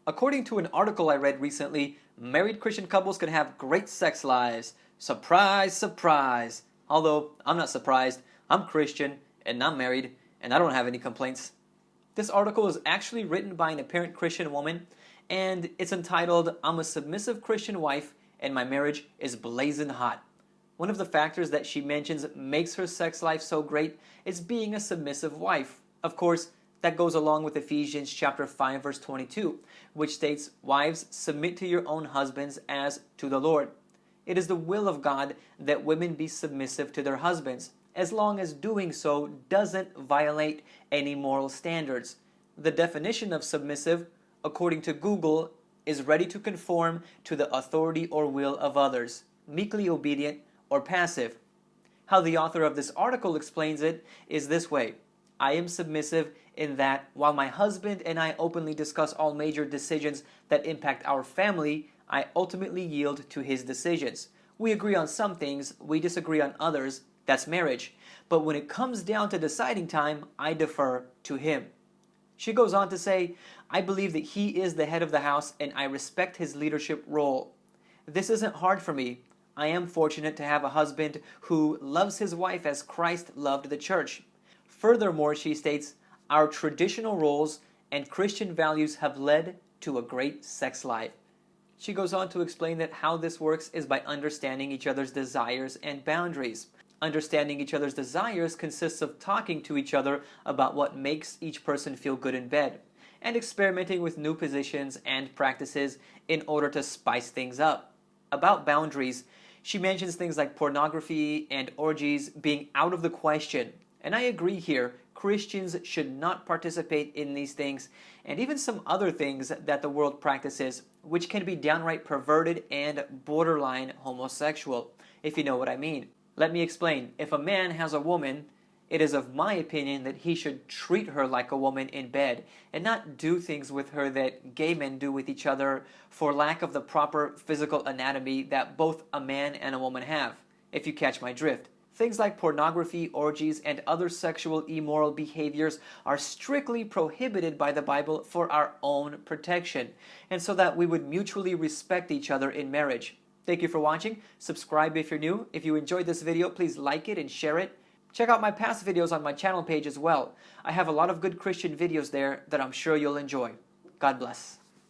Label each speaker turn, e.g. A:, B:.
A: According to an article I read recently, married Christian couples can have great sex lives. Surprise, surprise. Although, I'm not surprised. I'm Christian, and I'm married, and I don't have any complaints. This article is actually written by an apparent Christian woman, and it's entitled, "I'm a submissive Christian wife, and my marriage is blazing hot." One of the factors that she mentions makes her sex life so great is being a submissive wife. Of course, that goes along with Ephesians chapter 5 verse 22, which states, "Wives, submit to your own husbands as to the Lord." It is the will of God that women be submissive to their husbands, as long as doing so doesn't violate any moral standards. The definition of submissive, according to Google, is ready to conform to the authority or will of others, meekly obedient or passive. How the author of this article explains it is this way: "I am submissive in that while my husband and I openly discuss all major decisions that impact our family, I ultimately yield to his decisions. We agree on some things, we disagree on others. That's marriage. But when it comes down to deciding time, I defer to him." She goes on to say, "I believe that he is the head of the house and I respect his leadership role. This isn't hard for me. I am fortunate to have a husband who loves his wife as Christ loved the church. Furthermore," she states, "our traditional roles and Christian values have led to a great sex life." She goes on to explain that how this works is by understanding each other's desires and boundaries. Understanding each other's desires consists of talking to each other about what makes each person feel good in bed, and experimenting with new positions and practices in order to spice things up. About boundaries, she mentions things like pornography and orgies being out of the question. And I agree here, Christians should not participate in these things, and even some other things that the world practices, which can be downright perverted and borderline homosexual, if you know what I mean. Let me explain. If a man has a woman, it is of my opinion that he should treat her like a woman in bed, and not do things with her that gay men do with each other for lack of the proper physical anatomy that both a man and a woman have, if you catch my drift. Things like pornography, orgies, and other sexual immoral behaviors are strictly prohibited by the Bible for our own protection, and so that we would mutually respect each other in marriage. Thank you for watching. Subscribe if you're new. If you enjoyed this video, please like it and share it. Check out my past videos on my channel page as well. I have a lot of good Christian videos there that I'm sure you'll enjoy. God bless.